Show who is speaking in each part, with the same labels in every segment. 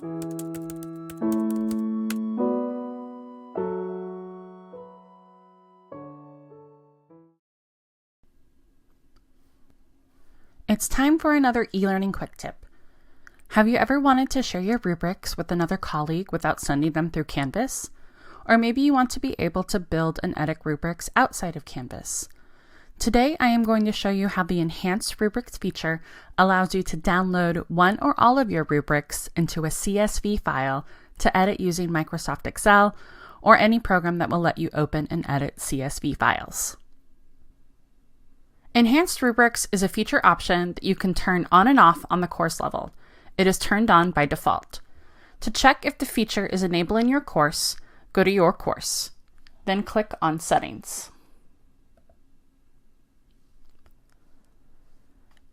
Speaker 1: It's time for another e-learning quick tip. Have you ever wanted to share your rubrics with another colleague without sending them through Canvas? Or maybe you want to be able to build and edit rubrics outside of Canvas. Today, I am going to show you how the Enhanced Rubrics feature allows you to download one or all of your rubrics into a CSV file to edit using Microsoft Excel or any program that will let you open and edit CSV files. Enhanced Rubrics is a feature option that you can turn on and off on the course level. It is turned on by default. To check if the feature is enabled in your course, go to Your Course, then click on Settings.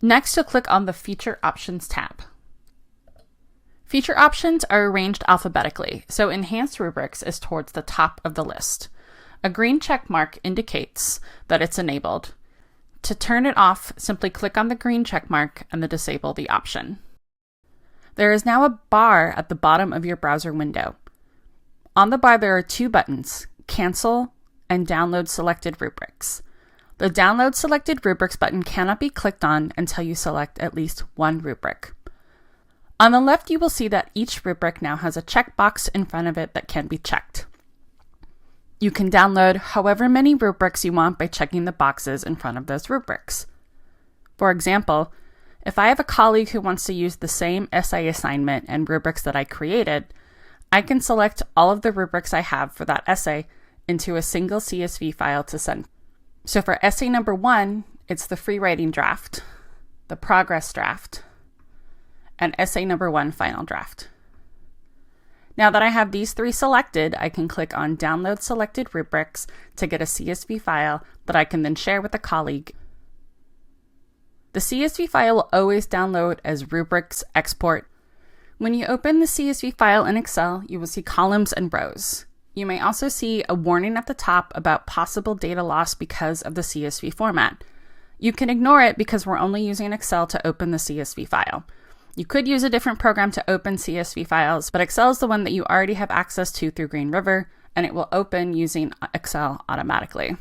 Speaker 1: Next, you'll click on the Feature Options tab. Feature options are arranged alphabetically, so Enhanced Rubrics is towards the top of the list. A green check mark indicates that it's enabled. To turn it off, simply click on the green check mark and then disable the option. There is now a bar at the bottom of your browser window. On the bar, there are two buttons, Cancel and Download Selected Rubrics. The Download Selected Rubrics button cannot be clicked on until you select at least one rubric. On the left, you will see that each rubric now has a checkbox in front of it that can be checked. You can download however many rubrics you want by checking the boxes in front of those rubrics. For example, if I have a colleague who wants to use the same essay assignment and rubrics that I created, I can select all of the rubrics I have for that essay into a single CSV file to send. So for essay number 1, it's the free writing draft, the progress draft, and essay number 1 final draft. Now that I have these three selected, I can click on Download Selected Rubrics to get a CSV file that I can then share with a colleague. The CSV file will always download as Rubrics Export. When you open the CSV file in Excel, you will see columns and rows. You may also see a warning at the top about possible data loss because of the CSV format. You can ignore it because we're only using Excel to open the CSV file. You could use a different program to open CSV files, but Excel is the one that you already have access to through Green River, and it will open using Excel automatically.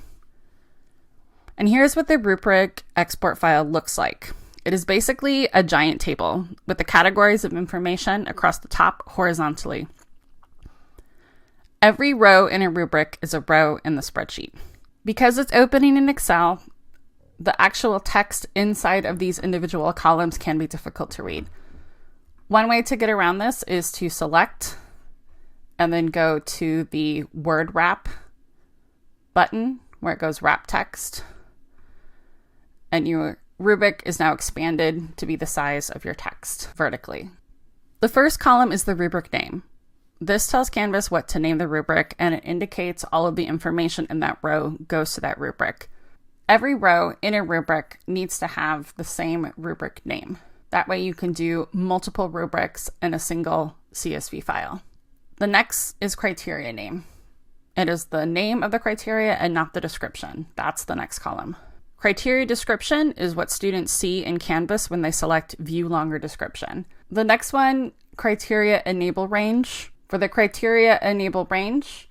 Speaker 1: And here's what the rubric export file looks like. It is basically a giant table with the categories of information across the top horizontally. Every row in a rubric is a row in the spreadsheet. Because it's opening in Excel, the actual text inside of these individual columns can be difficult to read. One way to get around this is to select and then go to the Word Wrap button where it goes Wrap Text. And your rubric is now expanded to be the size of your text vertically. The first column is the rubric name. This tells Canvas what to name the rubric, and it indicates all of the information in that row goes to that rubric. Every row in a rubric needs to have the same rubric name. That way you can do multiple rubrics in a single CSV file. The next is criteria name. It is the name of the criteria and not the description. That's the next column. Criteria description is what students see in Canvas when they select View Longer Description. The next one, criteria enable range. For the criteria enable range,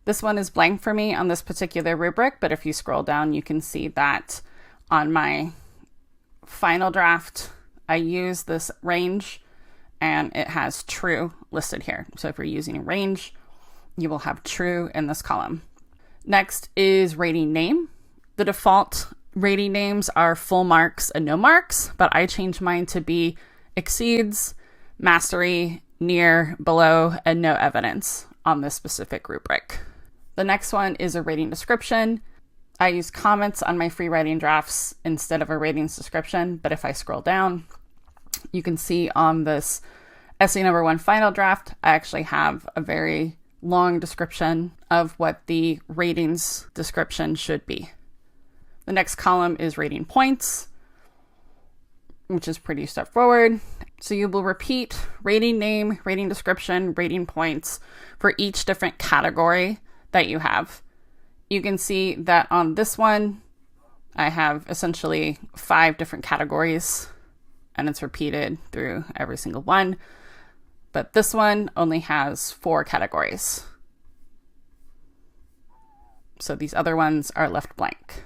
Speaker 1: this one is blank for me on this particular rubric, but if you scroll down, you can see that on my final draft, I use this range and it has true listed here. So if you're using a range, you will have true in this column. Next is rating name. The default rating names are full marks and no marks, but I changed mine to be exceeds, mastery, near, below, and no evidence on this specific rubric. The next one is a rating description. I use comments on my free writing drafts instead of a ratings description, but if I scroll down, you can see on this essay number 1 final draft, I actually have a very long description of what the ratings description should be. The next column is rating points, which is pretty straightforward. So you will repeat rating name, rating description, rating points for each different category that you have. You can see that on this one, I have essentially 5 different categories, and it's repeated through every single one. but this one only has 4 categories. So these other ones are left blank.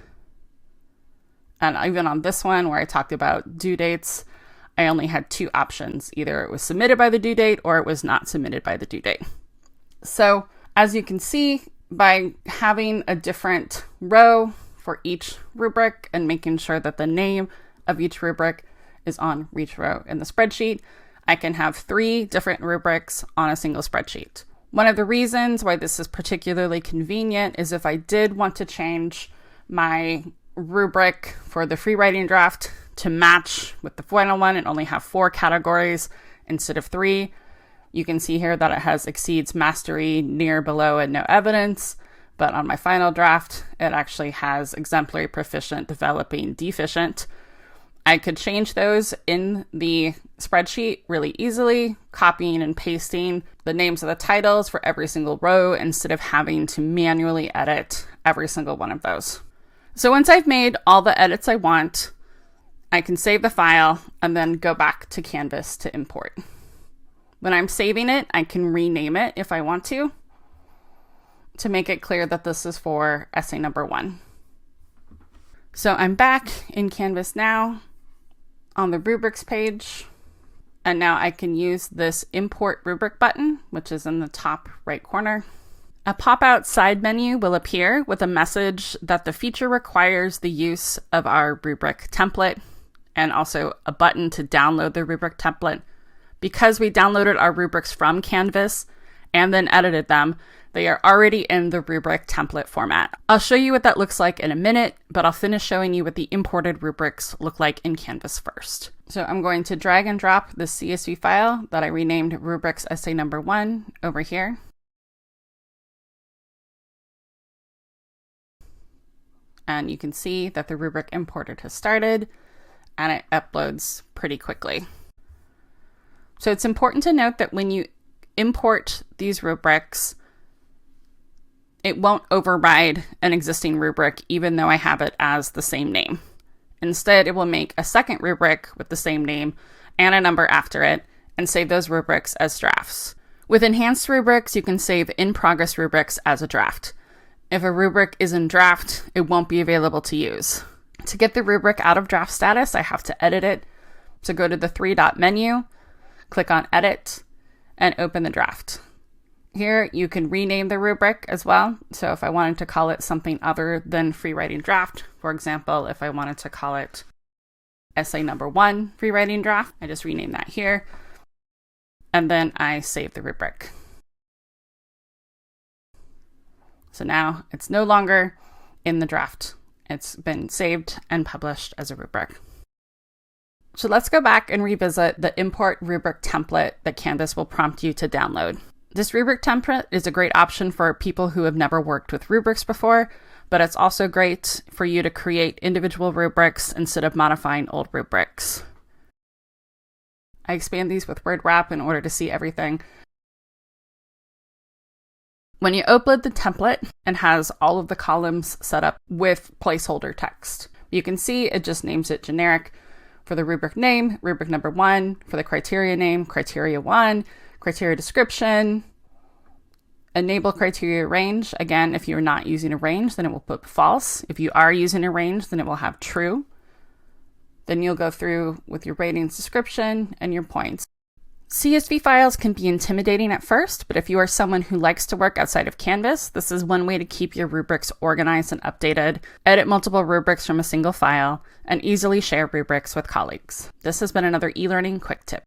Speaker 1: And even on this one where I talked about due dates, I only had 2 options. Either it was submitted by the due date or it was not submitted by the due date. So as you can see, by having a different row for each rubric and making sure that the name of each rubric is on each row in the spreadsheet, I can have 3 different rubrics on a single spreadsheet. One of the reasons why this is particularly convenient is if I did want to change my rubric for the free writing draft to match with the final one and only have 4 categories instead of 3. You can see here that it has exceeds mastery, near, below, and no evidence. But on my final draft, it actually has exemplary, proficient, developing, deficient. I could change those in the spreadsheet really easily, copying and pasting the names of the titles for every single row instead of having to manually edit every single one of those. So once I've made all the edits I want, I can save the file and then go back to Canvas to import. When I'm saving it, I can rename it if I want to make it clear that this is for essay number 1. So I'm back in Canvas now on the rubrics page, and now I can use this import rubric button, which is in the top right corner. A pop-out side menu will appear with a message that the feature requires the use of our rubric template, and also a button to download the rubric template. Because we downloaded our rubrics from Canvas and then edited them, they are already in the rubric template format. I'll show you what that looks like in a minute, but I'll finish showing you what the imported rubrics look like in Canvas first. So I'm going to drag and drop the CSV file that I renamed Rubrics Essay Number 1 over here. And you can see that the rubric imported has started and it uploads pretty quickly. So it's important to note that when you import these rubrics, it won't override an existing rubric even though I have it as the same name. Instead, it will make a second rubric with the same name and a number after it and save those rubrics as drafts. With enhanced rubrics, you can save in-progress rubrics as a draft. If a rubric is in draft, it won't be available to use. To get the rubric out of draft status, I have to edit it. So go to the 3-dot menu, click on Edit, and open the draft. Here you can rename the rubric as well. So if I wanted to call it something other than free writing draft, for example, if I wanted to call it essay number 1 free writing draft, I just rename that here. And then I save the rubric. So now it's no longer in the draft. It's been saved and published as a rubric. So let's go back and revisit the import rubric template that Canvas will prompt you to download. This rubric template is a great option for people who have never worked with rubrics before, but it's also great for you to create individual rubrics instead of modifying old rubrics. I expand these with word wrap in order to see everything. When you upload the template, it has all of the columns set up with placeholder text. You can see it just names it generic for the rubric name, rubric number 1, for the criteria name, criteria 1, criteria description, enable criteria range. Again, if you're not using a range, then it will put false. If you are using a range, then it will have true. Then you'll go through with your ratings description and your points. CSV files can be intimidating at first, but if you are someone who likes to work outside of Canvas, this is one way to keep your rubrics organized and updated, edit multiple rubrics from a single file, and easily share rubrics with colleagues. This has been another e-learning quick tip.